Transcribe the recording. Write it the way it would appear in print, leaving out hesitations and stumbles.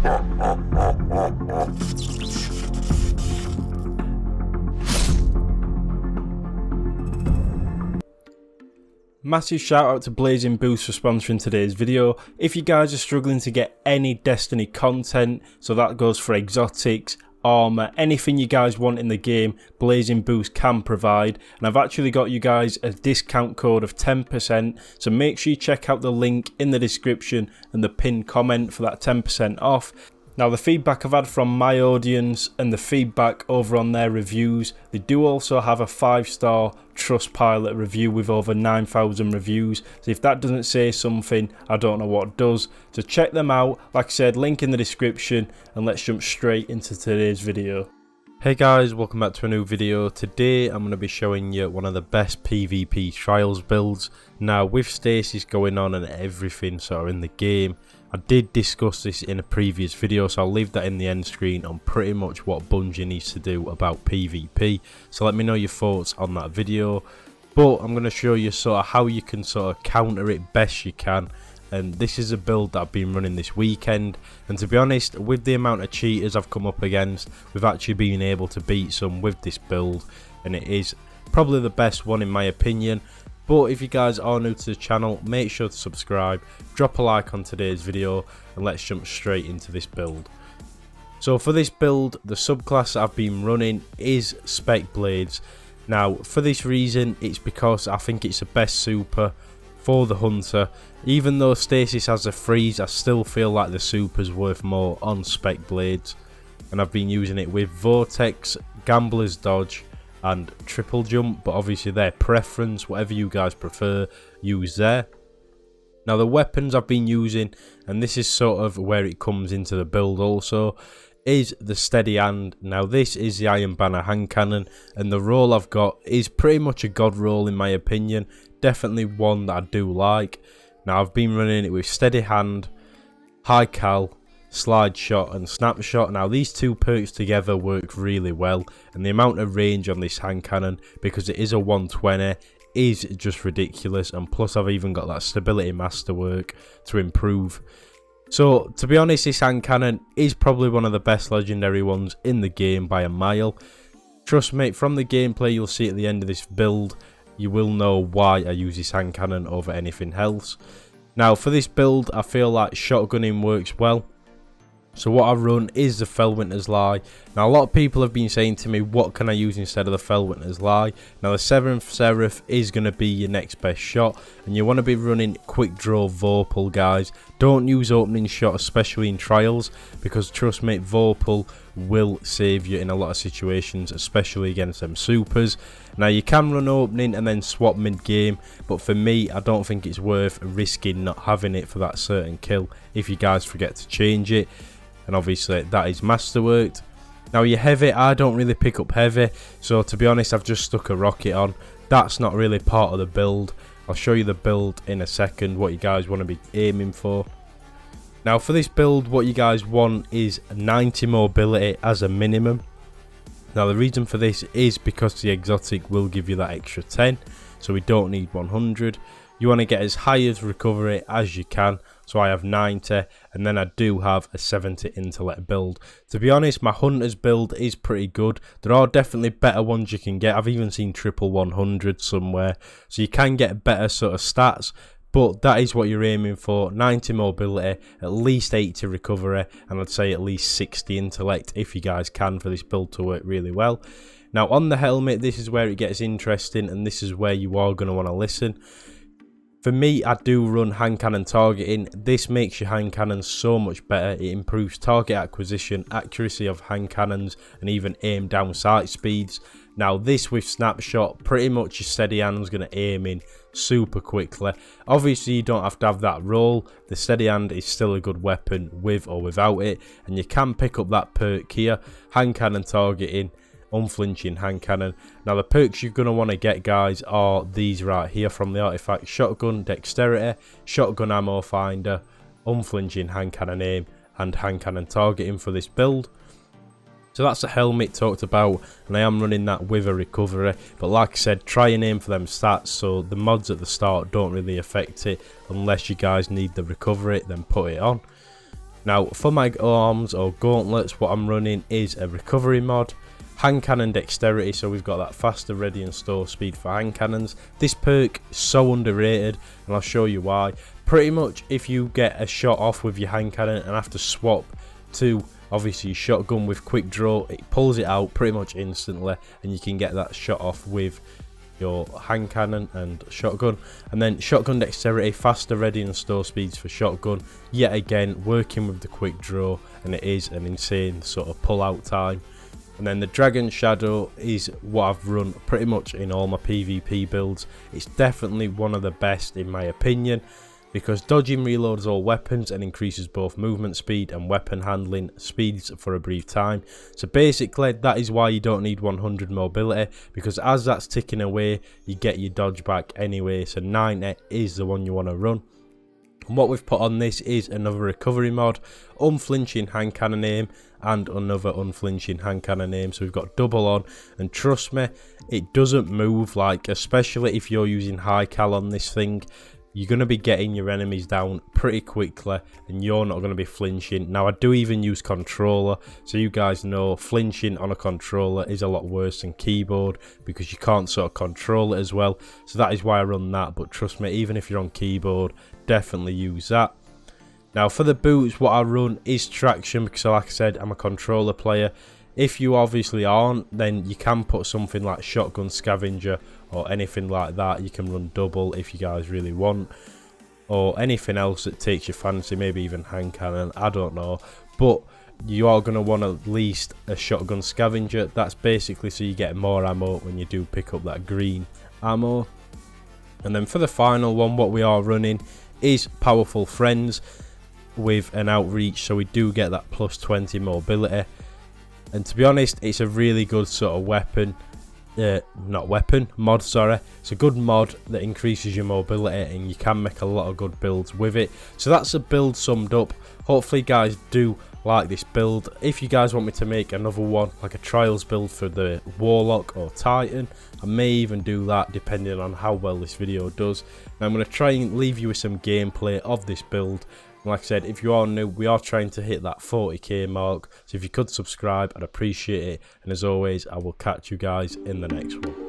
Massive shout out to Blazing Boost for sponsoring today's video. If you guys are struggling to get any Destiny content, so that goes for exotics, armor, anything you guys want in the game, Blazing Boost can provide. And I've actually got you guys a discount code of 10%, so make sure you check out the link in the description and the pinned comment for that 10% off. Now, the feedback I've had from my audience and the feedback over on their reviews, they do also have a 5-star Trustpilot review with over 9,000 reviews. So if that doesn't say something, I don't know what does. So check them out. Like I said, link in the description, and let's jump straight into today's video. Hey guys, welcome back to a new video. Today I'm going to be showing you one of the best PvP trials builds. Now, with stasis going on and everything sort of in the game, I did discuss this in a previous video, so I'll leave that in the end screen on pretty much what Bungie needs to do about PvP. So let me know your thoughts on that video. But I'm going to show you sort of how you can sort of counter it best you can. And this is a build that I've been running this weekend, and to be honest, with the amount of cheaters I've come up against, we've actually been able to beat some with this build, and it is probably the best one in my opinion. But if you guys are new to the channel, make sure to subscribe, drop a like on today's video, and let's jump straight into this build. So for this build, the subclass I've been running is Spec Blades. Now, for this reason, it's because I think it's the best super for the hunter. Even though stasis has a freeze, I still feel like the super's worth more on Spec Blades, and I've been using it with Vortex, Gambler's Dodge and Triple Jump, but obviously their preference, whatever you guys prefer, use there. Now, the weapons I've been using, and this is sort of where it comes into the build also, is the Steady Hand. Now, this is the Iron Banner hand cannon, and the roll I've got is pretty much a god roll in my opinion. Definitely one that I do like. Now, I've been running it with Steady Hand, High Cal, Slide Shot and Snapshot. Now, these two perks together work really well, and the amount of range on this hand cannon, because it is a 120, is just ridiculous. And plus, I've even got that stability masterwork to improve. So, to be honest, this hand cannon is probably one of the best legendary ones in the game by a mile. Trust me, from the gameplay you'll see at the end of this build, you will know why I use this hand cannon over anything else. Now, for this build, I feel like shotgunning works well. So what I run is the Fellwinter's Lie. Now, a lot of people have been saying to me, what can I use instead of the Fellwinter's Lie? Now, the 7th Seraph is going to be your next best shot, and you want to be running quick draw Vorpal, guys. Don't use opening shot, especially in trials, because trust me, Vorpal will save you in a lot of situations, especially against them supers. Now, you can run opening and then swap mid-game, but for me, I don't think it's worth risking not having it for that certain kill if you guys forget to change it. And obviously that is masterworked. Now, your heavy, I don't really pick up heavy, so to be honest, I've just stuck a rocket on. That's not really part of the build. I'll show you the build in a second, what you guys want to be aiming for. Now, for this build, what you guys want is 90 mobility as a minimum. Now, the reason for this is because the exotic will give you that extra 10, so we don't need 100. You want to get as high as recovery as you can, so I have 90, and then I do have a 70 intellect build. To be honest, my hunter's build is pretty good. There are definitely better ones you can get. I've even seen triple 100 somewhere, so you can get better sort of stats, but that is what you're aiming for. 90 mobility, at least 80 recovery, and I'd say at least 60 intellect if you guys can for this build to work really well. Now, on the helmet, this is where it gets interesting, and this is where you are going to want to listen. For me, I do run hand cannon targeting. This makes your hand cannons so much better. It improves target acquisition, accuracy of hand cannons, and even aim down sight speeds. Now, this with Snapshot, pretty much your Steady Hand's going to aim in super quickly. Obviously, you don't have to have that roll. The Steady Hand is still a good weapon with or without it, and you can pick up that perk here, hand cannon targeting, unflinching hand cannon. Now, the perks you're going to want to get, guys, are these right here from the artifact: shotgun dexterity, shotgun ammo finder, unflinching hand cannon aim, and hand cannon targeting for this build. So that's the helmet talked about, and I am running that with a recovery, but like I said, try and aim for them stats, so the mods at the start don't really affect it. Unless you guys need the recovery, then put it on. Now for my arms or gauntlets, what I'm running is a recovery mod, hand cannon dexterity, so we've got that faster ready and store speed for hand cannons. This perk is so underrated, and I'll show you why. Pretty much if you get a shot off with your hand cannon and have to swap to obviously shotgun with quick draw, it pulls it out pretty much instantly, and you can get that shot off with your hand cannon and shotgun. And then shotgun dexterity, faster ready and store speeds for shotgun, yet again working with the quick draw, and it is an insane sort of pull out time. And then the Dragon Shadow is what I've run pretty much in all my PvP builds. It's definitely one of the best in my opinion, because dodging reloads all weapons and increases both movement speed and weapon handling speeds for a brief time. So basically that is why you don't need 100 mobility, because as that's ticking away you get your dodge back anyway. So 90 is the one you want to run. And what we've put on this is another recovery mod, unflinching hand cannon aim, and another unflinching hand cannon aim. So we've got double on, and trust me, it doesn't move, like especially if you're using high cal on this thing. You're going to be getting your enemies down pretty quickly, and you're not going to be flinching. Now I do even use controller, so you guys know flinching on a controller is a lot worse than keyboard, because you can't sort of control it as well. So that is why I run that, but trust me, even if you're on keyboard, definitely use that. Now for the boots, what I run is traction, because like I said, I'm a controller player. If you obviously aren't, then you can put something like shotgun scavenger or anything like that. You can run double if you guys really want, or anything else that takes your fancy, maybe even hand cannon, I don't know. But you are going to want at least a shotgun scavenger. That's basically so you get more ammo when you do pick up that green ammo. And then for the final one, what we are running is powerful friends with an outreach, so we do get that plus 20 mobility. And to be honest, it's a really good sort of mod, sorry. It's a good mod that increases your mobility, and you can make a lot of good builds with it. So that's a build summed up. Hopefully you guys do like this build. If you guys want me to make another one, like a trials build for the Warlock or Titan, I may even do that depending on how well this video does. And I'm going to try and leave you with some gameplay of this build. Like I said, if you are new, we are trying to hit that 40k mark, so if you could subscribe, I'd appreciate it. And as always, I will catch you guys in the next one.